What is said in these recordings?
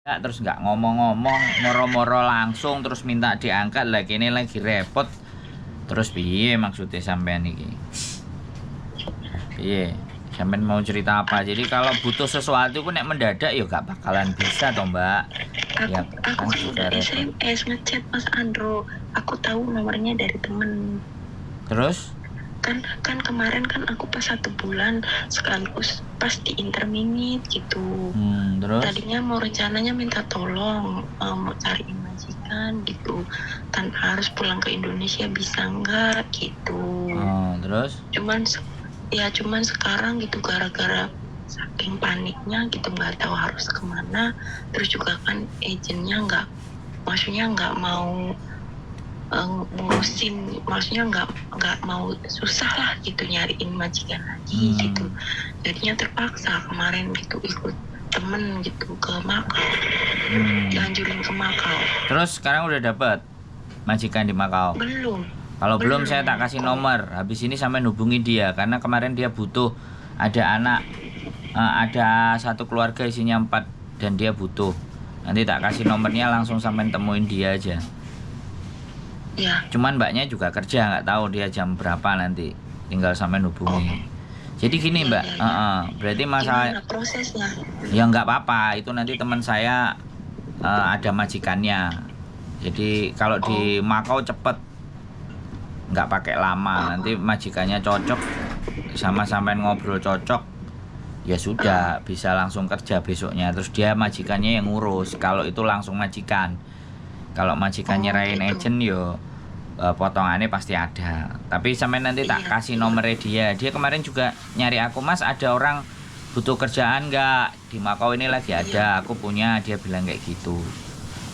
Ya, terus nggak ngomong-ngomong, moro-moro langsung terus minta diangkat lagi, ini lagi repot. Terus piye maksudnya sampean iki? Piye? Sampean mau cerita apa? Jadi kalau butuh sesuatu ku nek mendadak ya gak bakalan bisa toh, Mbak. Ya Aku kan kan juga udah repot. SMS ngechat Mas Andro. Aku tahu nomornya dari temen. Terus? Kan kemarin kan aku pas 1 bulan sekaligus pas di interminit gitu. Terus? Tadinya mau rencananya minta tolong mau cariin majikan gitu, tanpa harus pulang ke Indonesia, bisa nggak gitu. Terus? Cuman sekarang gitu gara-gara saking paniknya gitu, nggak tahu harus kemana. Terus juga kan agentnya maksudnya nggak mau ngurusin, maksudnya nggak mau susah lah gitu nyariin majikan lagi gitu. Jadinya terpaksa kemarin gitu ikut temen gitu ke Makau, dianjurin ke Makau. Terus sekarang udah dapet majikan di Makau? Belum. Kalau belum saya tak kasih nomor. Habis ini sampai hubungi dia karena kemarin dia butuh, ada anak, ada satu keluarga isinya 4 dan dia butuh. Nanti tak kasih nomornya, langsung sampai temuin dia aja. Ya. Cuman mbaknya juga kerja, nggak tahu dia jam berapa nanti. Tinggal sampai hubungi. Jadi gini mbak, berarti masalah. Gimana prosesnya? Ya nggak apa-apa, itu nanti teman saya ada majikannya. Jadi kalau di Makau cepet, nggak pakai lama. Nanti majikannya cocok sama sampean, ngobrol cocok, ya sudah bisa langsung kerja besoknya. Terus dia majikannya yang ngurus. Kalau itu langsung majikan. Kalau majikannya nyerahin agent yo potongannya pasti ada. Tapi sampai nanti tak kasih nomornya dia. Dia kemarin juga nyari aku, Mas ada orang butuh kerjaan nggak di Makau ini, lagi ada, aku punya, dia bilang kayak gitu.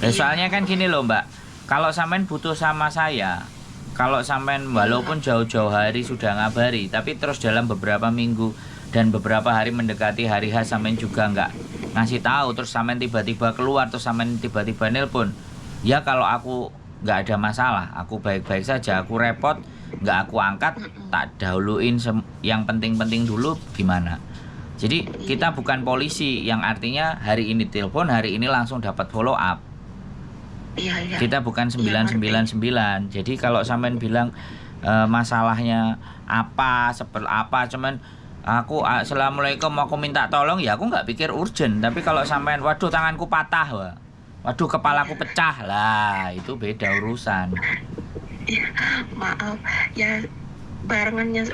Dan soalnya kan gini loh Mbak, kalau sampean butuh sama saya, kalau sampean walaupun jauh-jauh hari sudah ngabari, tapi terus dalam beberapa minggu dan beberapa hari mendekati hari H sampean juga nggak ngasih tahu, terus sampean tiba-tiba keluar, terus sampean tiba-tiba nelpon, ya kalau aku nggak ada masalah, aku baik-baik saja, aku repot nggak aku angkat, tak dahuluin yang penting-penting dulu, gimana? Jadi kita bukan polisi yang artinya hari ini telepon, hari ini langsung dapat follow up. Kita bukan 999. Jadi kalau sampean bilang masalahnya apa, seperti apa, cuman aku assalamualaikum aku minta tolong, ya aku nggak pikir urgent. Tapi kalau sampean waduh tanganku patah, waduh kepalaku pecah, lah itu beda urusan. Ya, maaf ya, barengannya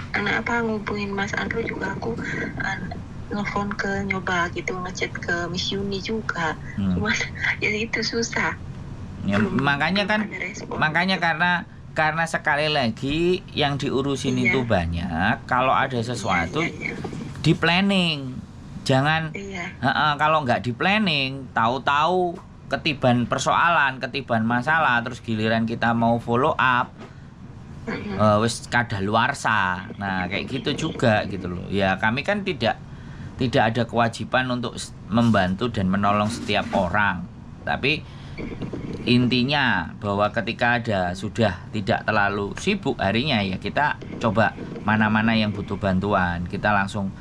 ngubungin Mas Andro juga aku nelfon ke nyoba gitu, ngechat ke Miss Yuni juga. Cuman ya itu susah. Ya, makanya karena sekali lagi yang diurusin itu banyak. Kalau ada sesuatu di planning, jangan kalau nggak di planning, tahu-tahu ketiban persoalan, ketiban masalah, terus giliran kita mau follow up wis kadaluarsa. Nah kayak gitu juga gitu loh ya. Kami kan tidak ada kewajiban untuk membantu dan menolong setiap orang, tapi intinya bahwa ketika sudah tidak terlalu sibuk harinya, ya kita coba mana-mana yang butuh bantuan, kita langsung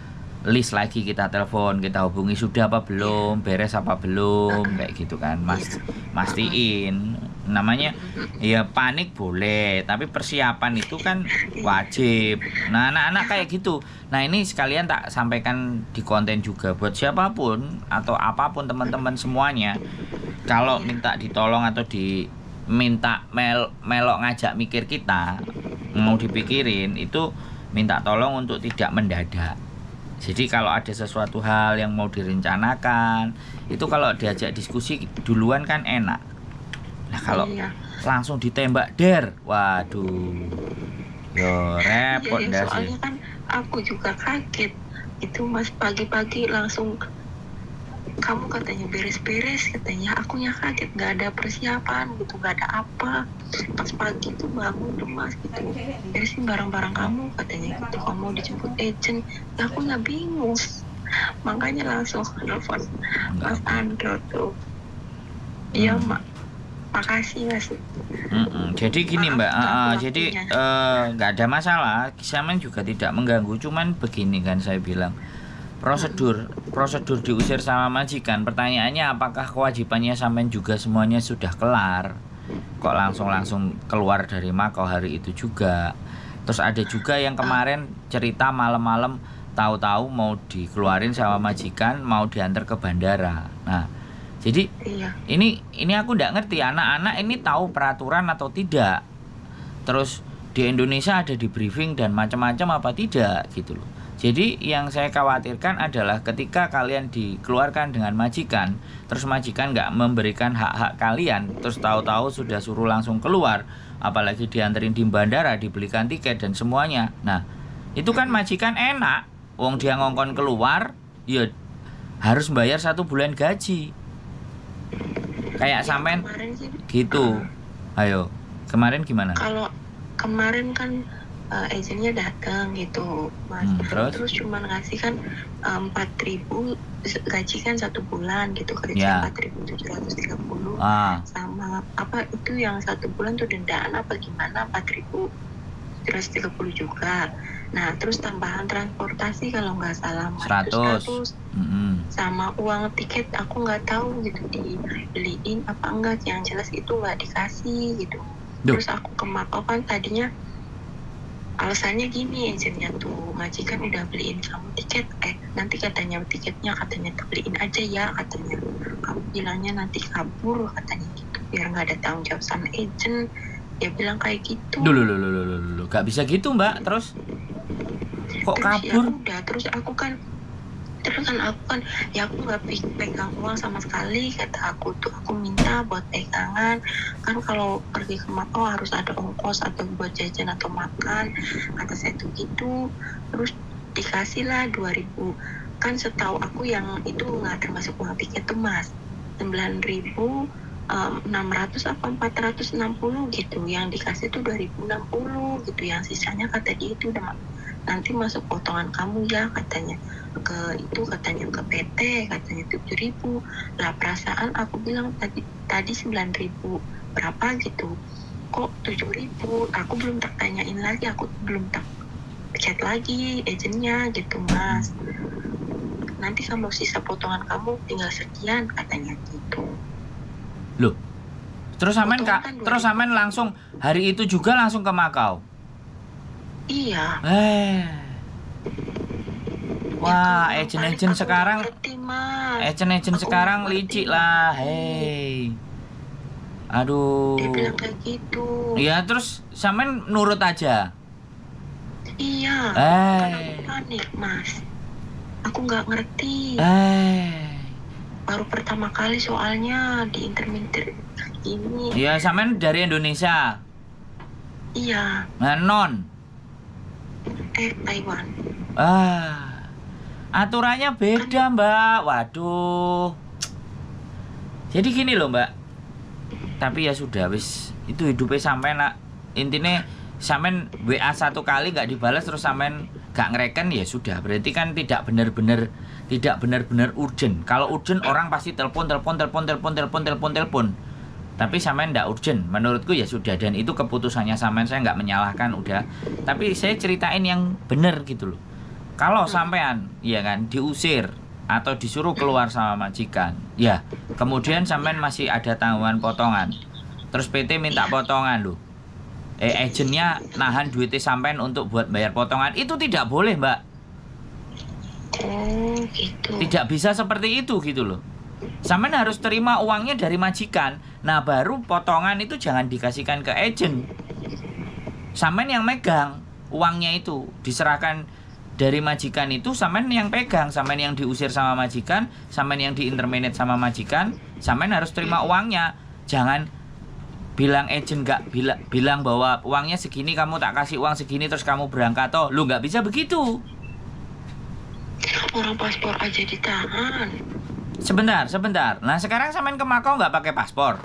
list lagi, kita telepon, kita hubungi, sudah apa belum, beres apa belum, kayak gitu kan, mastiin. Namanya ya panik boleh, tapi persiapan itu kan wajib. Nah anak-anak kayak gitu. Nah ini sekalian tak sampaikan di konten juga buat siapapun atau apapun teman-teman semuanya. Kalau minta ditolong atau diminta melok ngajak mikir, kita mau dipikirin, itu minta tolong untuk tidak mendadak. Jadi kalau ada sesuatu hal yang mau direncanakan, itu kalau diajak diskusi duluan kan enak. Nah kalau langsung ditembak waduh, yo repot dah sih. Soalnya kan aku juga kaget itu, Mas, pagi-pagi langsung kamu katanya beres-beres, katanya akunya kaget, nggak ada persiapan gitu, nggak ada apa. Pas pagi tuh bangun tuh Mas gitu, beresin barang-barang kamu katanya gitu, kamu dijemput agent. Akunya bingung, makanya langsung telepon Mas Andro tuh. Iya makasih Mas. Jadi gini Mbak, jadi nggak ada masalah, Kisamen juga tidak mengganggu, cuman begini kan saya bilang, prosedur diusir sama majikan. Pertanyaannya, apakah kewajibannya sampean juga semuanya sudah kelar? Kok langsung keluar dari Makau hari itu juga? Terus ada juga yang kemarin cerita malam-malam tahu-tahu mau dikeluarin sama majikan, mau diantar ke bandara. Nah, jadi Iya. ini aku nggak ngerti anak-anak ini tahu peraturan atau tidak. Terus di Indonesia ada di briefing dan macam-macam apa tidak gitu loh. Jadi yang saya khawatirkan adalah ketika kalian dikeluarkan dengan majikan, terus majikan nggak memberikan hak-hak kalian, terus tahu-tahu sudah suruh langsung keluar, apalagi dianterin di bandara, dibelikan tiket dan semuanya. Nah, itu kan majikan enak, wong dia ngongkon keluar, ya harus bayar 1 bulan gaji. Kayak sampean Kemarin sih gitu. Ayo, kemarin gimana? kalau kemarin kan agentnya datang gitu mas, Terus cuma ngasih kan 4.000 gaji kan 1 bulan gitu, Ya. kerja 4.730 ah sama apa itu yang 1 bulan tuh dendaan apa gimana 4.730 juga. Nah terus tambahan transportasi kalau nggak salah mas, 100. sama uang tiket aku nggak tahu gitu dibeliin apa enggak, yang jelas itu nggak dikasih gitu. Duh. Terus aku ke Makau kan tadinya alasannya gini, agentnya tuh majikan udah beliin kamu tiket, nanti katanya tiketnya beliin aja ya katanya, kamu bilangnya nanti kabur katanya gitu biar nggak ada tanggung jawab sama agent, dia bilang kayak gitu. Dulu, gak bisa gitu mbak. Terus kok Terus kabur? ya udah, terus aku kan ya aku nggak pegang uang sama sekali, kata aku tuh aku minta buat pegangan kan, kalau pergi ke Makau harus ada ongkos atau buat jajan atau makan, kata saya tuh gitu. Terus dikasih lah 2.000 kan, setahu aku yang itu nggak termasuk uang tiket tuh mas, 9.600 apa 460 gitu, yang dikasih tuh 2.060 gitu, yang sisanya kata dia itu udah nanti masuk potongan kamu ya katanya, katanya ke PT katanya 7.000 lah. Perasaan aku bilang tadi 9.000 berapa gitu, kok 7.000, aku belum tak tanyain lagi, aku belum tak chat lagi agentnya gitu mas, nanti kamu sisa potongan kamu tinggal sekian katanya gitu. Loh, terus sampean Potongan kan terus sampean langsung hari itu juga langsung ke Makau? Iya. Wah, Ya, agent-agent aku sekarang ngerti, Mas. agent-agent Aku sekarang ngerti, licik Mas. lah. Hei. Aduh. Dia bilang kayak gitu. Ya terus sampean nurut aja. Iya. Karena aku panik, Mas. Aku nggak ngerti. Baru pertama kali soalnya di intermediate ini. Ya, sampean dari Indonesia. Iya. Nah, non. Taiwan. Aturannya beda, Mbak. Waduh. Jadi gini loh, Mbak. Tapi ya sudah, wis itu hidupnya sampean lah. Intinya sampean WA 1 kali nggak dibalas terus sampean nggak ngereken, ya sudah. Berarti kan tidak benar-benar urgent. Kalau urgent orang pasti telepon. Tapi sampean nggak urgent, menurutku ya sudah, dan itu keputusannya sampean, saya nggak menyalahkan udah. Tapi saya ceritain yang benar gitu loh. Kalau sampean, ya kan, diusir atau disuruh keluar sama majikan, ya kemudian sampean masih ada tanggungan potongan, terus PT minta potongan loh. Agentnya nahan duitnya sampean untuk buat bayar potongan, itu tidak boleh, Mbak. Oh gitu. Tidak bisa seperti itu gitu loh. Sampean harus terima uangnya dari majikan. Nah baru potongan itu jangan dikasihkan ke agent. Sampean yang megang uangnya itu, diserahkan dari majikan itu, sampean yang pegang. Sampean yang diusir sama majikan, sampean yang diinterminate sama majikan, sampean harus terima uangnya. Jangan bilang agent nggak bilang bahwa uangnya segini, kamu tak kasih uang segini terus kamu berangkat. Lu nggak bisa begitu. Orang paspor aja ditahan. Sebentar. Nah sekarang sampean ke Makau nggak pakai paspor?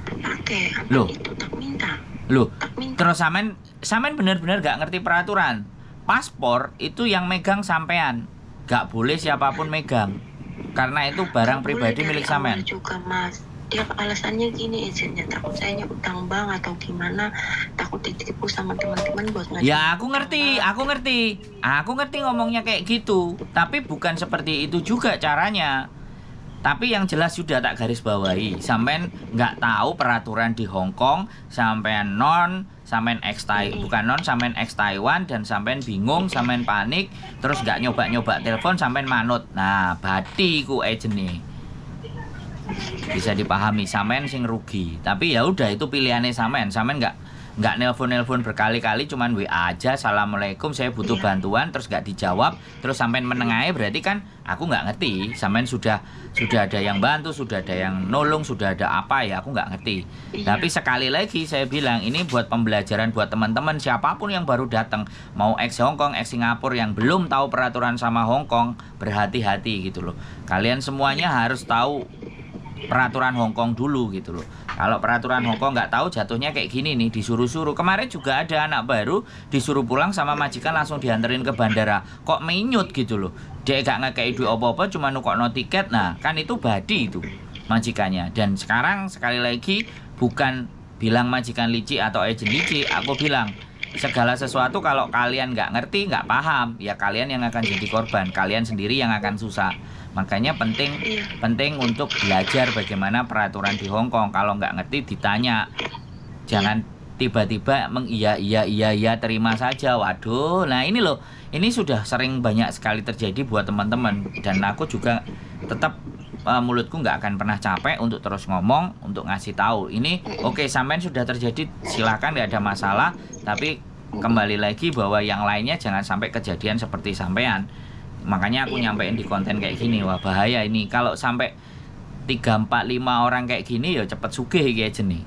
Pakai. Loh. Itu tak minta. Loh, Tak minta. terus sampean benar-benar nggak ngerti peraturan. Paspor itu yang megang sampean, nggak boleh siapapun megang, karena itu barang Nggak pribadi boleh milik dari sampean. awal juga mas. Dia alasannya gini, agentnya takut saya utang bank atau gimana, takut ditipu sama teman-teman buat ngajuin Ya aku utang ngerti, bank. aku ngerti ngomongnya kayak gitu. Tapi bukan seperti itu juga caranya. Tapi yang jelas sudah tak garis bawahi. Sampean nggak tahu peraturan di Hong Kong, sampean bukan non, sampean ex Taiwan dan sampean bingung, sampean panik, terus nggak nyoba telepon, sampean manut. Nah, bati ku agent bisa dipahami, sampean sing rugi. Tapi ya udah, itu pilihannya sampean nggak nelpon berkali-kali, cuman WA aja, assalamualaikum saya butuh bantuan, terus nggak dijawab, terus sampean menengahi, berarti kan aku nggak ngerti, sampean sudah ada yang bantu, sudah ada yang nolong, sudah ada apa, ya aku nggak ngerti. Tapi sekali lagi saya bilang, ini buat pembelajaran buat teman-teman siapapun yang baru datang, mau ex Hong Kong, ex Singapura, yang belum tahu peraturan sama Hong Kong, berhati-hati gitu loh. Kalian semuanya harus tahu peraturan Hong Kong dulu gitu loh. Kalau peraturan Hong Kong nggak tahu, jatuhnya kayak gini nih, disuruh-suruh. Kemarin juga ada anak baru disuruh pulang sama majikan, langsung dianterin ke bandara. Kok menyut gitu loh. Dia gak ngekei duit apa-apa, cuma nukokno tiket. Nah, kan itu badi itu majikannya. Dan sekarang sekali lagi, bukan bilang majikan licik atau agent licik, aku bilang segala sesuatu kalau kalian nggak ngerti, nggak paham, ya kalian yang akan jadi korban, kalian sendiri yang akan susah. Makanya penting untuk belajar bagaimana peraturan di Hong Kong. Kalau nggak ngerti ditanya, jangan tiba-tiba iya terima saja. Waduh, nah ini loh, ini sudah sering banyak sekali terjadi buat teman-teman. Dan aku juga tetap mulutku nggak akan pernah capek untuk terus ngomong, untuk ngasih tahu. Ini oke, sampean sudah terjadi, silakan, nggak ada masalah. Tapi kembali lagi bahwa yang lainnya jangan sampai kejadian seperti sampean. Makanya aku nyampein di konten kayak gini, wah bahaya ini. Kalau sampai 3, 4, 5 orang kayak gini, ya cepet sugih iki ajene.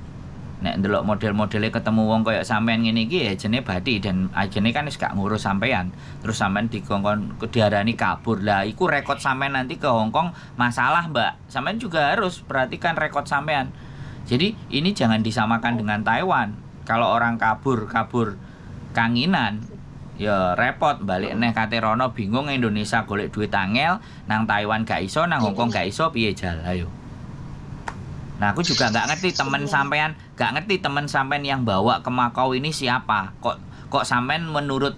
Nek ndelok model-modelnya ketemu wong kayak sampean ngene iki, ajene badi, dan ajene kan wis gak ngurus sampean. Terus sampean dikongkon diarani kabur. Lah iku rekod sampean nanti ke Hong Kong masalah, Mbak. Sampean juga harus perhatikan rekod sampean. Jadi ini jangan disamakan dengan Taiwan. Kalau orang kabur kanginan, ya repot, balik neh kate rono bingung, Indonesia golek duit angel, nang Taiwan gak iso, nang Hong Kong gak iso, piye jal ayo. Nah, aku juga nggak ngerti temen sampean yang bawa ke Makau ini siapa. Kok sampean menurut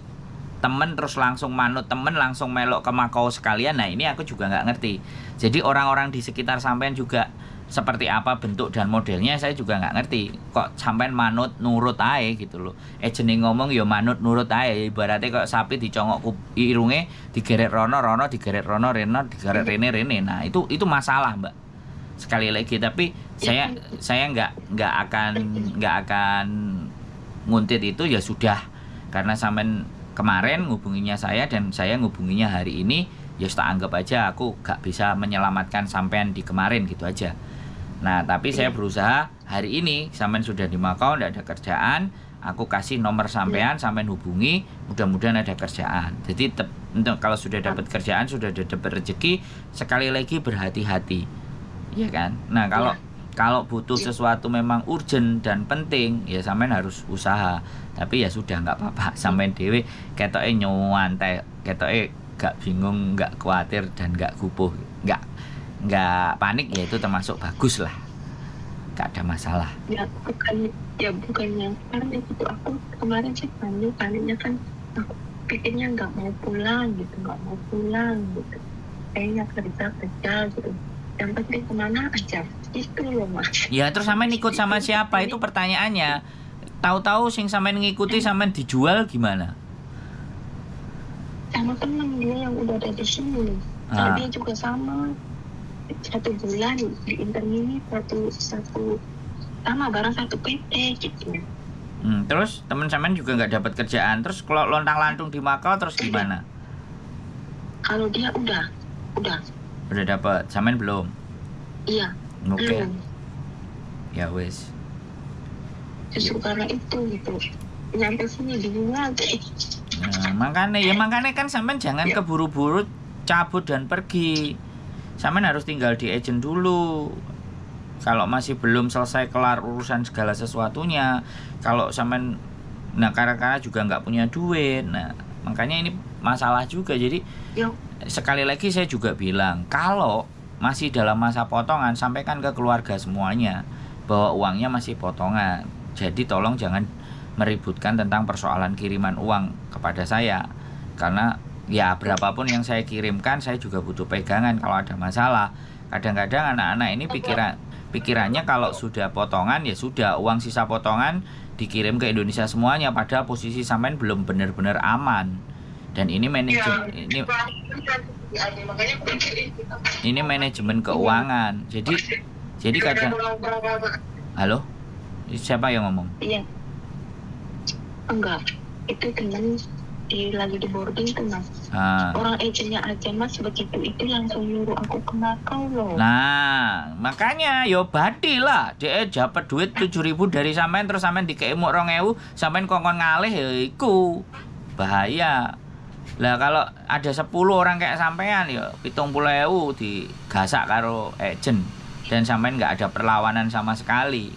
temen terus langsung manut temen, langsung melok ke Makau sekalian. Nah, ini aku juga nggak ngerti. Jadi orang-orang di sekitar sampean juga seperti apa bentuk dan modelnya, saya juga nggak ngerti. Kok sampean manut nurut ae gitu loh. Jeneng ngomong ya manut nurut ae. Ibaratnya kok sapi dicongok irunge, digeret rono digeret rono, digeret rene. Nah, itu masalah, Mbak. Sekali lagi, tapi saya nggak akan nguntit itu, ya sudah, karena sampean kemarin ngubunginya saya dan saya ngubunginya hari ini, ya tak anggap aja aku gak bisa menyelamatkan sampean di kemarin gitu aja. Nah, tapi saya berusaha hari ini, sampean sudah di Makau, nggak ada kerjaan, aku kasih nomor sampean hubungi, mudah-mudahan ada kerjaan. Jadi untuk kalau sudah dapat kerjaan, sudah dapat rezeki, sekali lagi berhati-hati. Iya kan? Nah, kalau butuh sesuatu memang urgent dan penting, ya sampean harus usaha. Tapi ya sudah, nggak apa-apa, sampean dhewe ketoke nyantai, ketoke gak bingung, nggak khawatir dan nggak gupuh, nggak panik, ya itu termasuk bagus lah. Nggak ada masalah. Bukan yang panik itu. Aku kemarin sih paniknya kan aku pikirnya nggak mau pulang gitu. Kayaknya kerja gitu. Yang penting kemana aja itu loh, Mas. Ya, terus sampean ikut sama siapa, itu pertanyaannya. Tahu-tahu sing sampean ngikuti sampean dijual gimana? Sama temen dia yang udah ada di sini. Dia juga sama 1 bulan di Intermini, satu sama barang satu PT gitu. Terus temen sampean juga nggak dapat kerjaan, terus kalau lontang-lantung di Makau terus gimana? Kalau dia udah dapat, sampean belum? Iya. Oke. Ya wes. Justru karena itu gitu. Nyampe sini bingung lagi. Nah, makanya kan sampean jangan keburu-buru cabut dan pergi. Sampean harus tinggal di agent dulu. Kalau masih belum selesai kelar urusan segala sesuatunya, kalau sampean karena juga nggak punya duit. Nah, makanya ini masalah juga. Jadi sekali lagi saya juga bilang, kalau masih dalam masa potongan, sampaikan ke keluarga semuanya bahwa uangnya masih potongan. Jadi tolong jangan meributkan tentang persoalan kiriman uang kepada saya, karena ya berapapun yang saya kirimkan saya juga butuh pegangan kalau ada masalah. Kadang-kadang anak-anak ini pikirannya kalau sudah potongan ya sudah, uang sisa potongan dikirim ke Indonesia semuanya, padahal posisi sampean belum benar-benar aman. Dan ini manajemen keuangan. Jadi kadang, halo, siapa yang ngomong? Iya. Enggak, itu teman lagi di boarding teman. Orang agentnya aja mas begitu itu langsung nyuruh aku ke Makau loh. Nah makanya yo badi lah, dia dapat duit 7.000 dari sampean terus sampean dikei muk 2.000, sampean kongkon ngalih ya iku bahaya. Lah kalau ada 10 orang kayak sampean ya 70.000 digasak karo agent dan sampean nggak ada perlawanan sama sekali.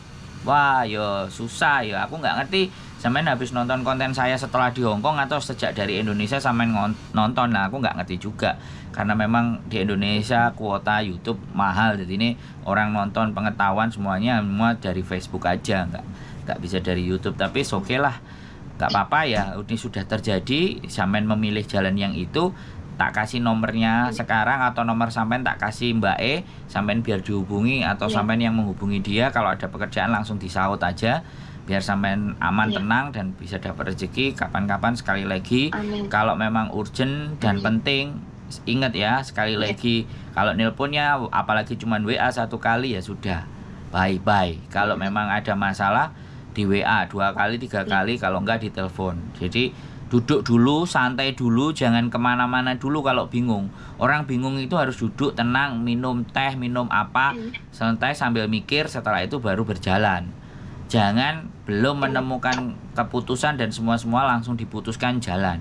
Wah yo susah ya, aku nggak ngerti sampean habis nonton konten saya setelah di Hong Kong atau sejak dari Indonesia sampean nonton. Nah aku nggak ngerti juga, karena memang di Indonesia kuota YouTube mahal, jadi ini orang nonton pengetahuan semuanya semua dari Facebook aja, nggak bisa dari YouTube. Tapi oke lah, nggak apa-apa ya, ini sudah terjadi, sampean memilih jalan yang itu. Tak kasih nomornya sekarang atau nomor sampean tak kasih Mbak E, sampean biar dihubungi atau sampean yang menghubungi dia. Kalau ada pekerjaan langsung disaut aja biar sampean aman, tenang dan bisa dapat rezeki kapan-kapan. Sekali lagi, kalau memang urgent dan penting, ingat ya sekali lagi, kalau nelponnya apalagi cuman WA 1 kali ya sudah, bye-bye. Kalau memang ada masalah di WA 2 kali 3 kali, kalau enggak ditelepon. Jadi duduk dulu, santai dulu, jangan kemana-mana dulu kalau bingung. Orang bingung itu harus duduk tenang, minum teh, minum apa, santai sambil mikir, setelah itu baru berjalan. Jangan belum menemukan keputusan dan semua langsung diputuskan jalan.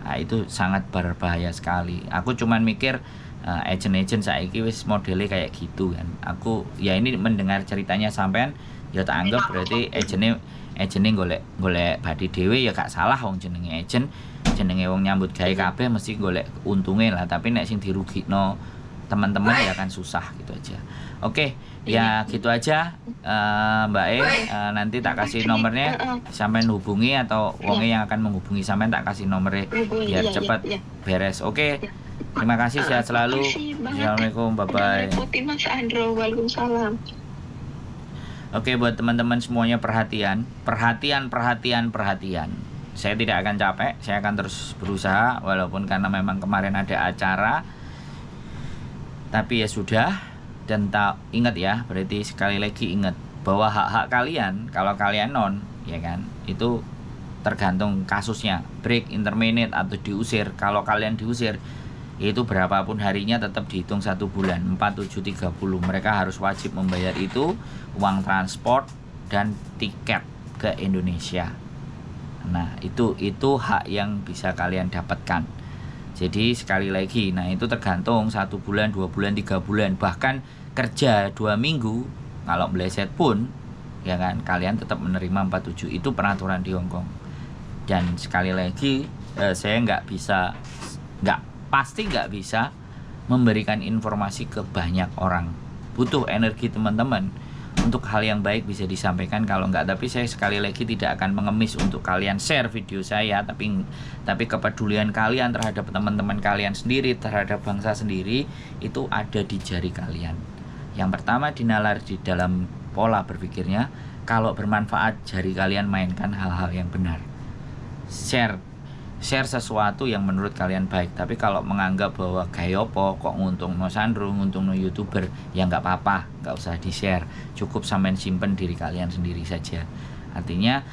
Nah, itu sangat berbahaya sekali. Aku cuman mikir agent-agent saiki wis modelnya kayak gitu kan. Aku ya ini mendengar ceritanya sampean ya tak anggap berarti agentnya golek badi dhewe ya gak salah, wong jenenge agent, jenenge wong nyambut gawe kabeh mesti golek untunge lah, tapi nek sing dirugikno teman-teman ya kan susah gitu aja. Oke, ya gitu aja Mbak E, nanti tak kasih nomornya, sampean hubungi atau wonge yang akan menghubungi sampean tak kasih nomornya biar cepat beres. Oke. Terima kasih, sehat selalu. Assalamualaikum, bye bye. Mas Andro, waalaikumsalam. Oke, buat teman-teman semuanya perhatian. Saya tidak akan capek, saya akan terus berusaha walaupun karena memang kemarin ada acara. Tapi ya sudah, dan ingat ya, berarti sekali lagi ingat bahwa hak-hak kalian kalau kalian non, ya kan, itu tergantung kasusnya, break, interminate atau diusir. Kalau kalian diusir, itu berapapun harinya tetap dihitung 1 bulan, 4730. Mereka harus wajib membayar itu, uang transport dan tiket ke Indonesia. Nah itu hak yang bisa kalian dapatkan. Jadi sekali lagi, nah itu tergantung 1 bulan, 2 bulan, 3 bulan, bahkan kerja 2 minggu kalau meleset pun ya kan, kalian tetap menerima 47. Itu peraturan di Hong Kong. Dan sekali lagi saya pasti nggak bisa memberikan informasi ke banyak orang. Butuh energi teman-teman untuk hal yang baik bisa disampaikan, kalau nggak, tapi saya sekali lagi tidak akan mengemis untuk kalian share video saya, tapi kepedulian kalian terhadap teman-teman kalian sendiri, terhadap bangsa sendiri, itu ada di jari kalian. Yang pertama dinalar di dalam pola berpikirnya, kalau bermanfaat jari kalian mainkan hal-hal yang benar. Share sesuatu yang menurut kalian baik. Tapi kalau menganggap bahwa gaya apa kok nguntung no Sandro, nguntung no YouTuber, ya nggak apa-apa, nggak usah di-share. Cukup sampean simpen diri kalian sendiri saja. Artinya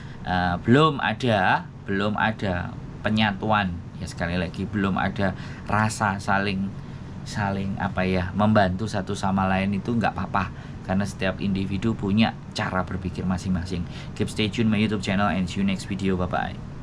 belum ada penyatuan. Ya sekali lagi, belum ada rasa saling membantu satu sama lain, itu nggak apa-apa. Karena setiap individu punya cara berpikir masing-masing. Keep stay tune my YouTube channel and see you next video. Bye bye.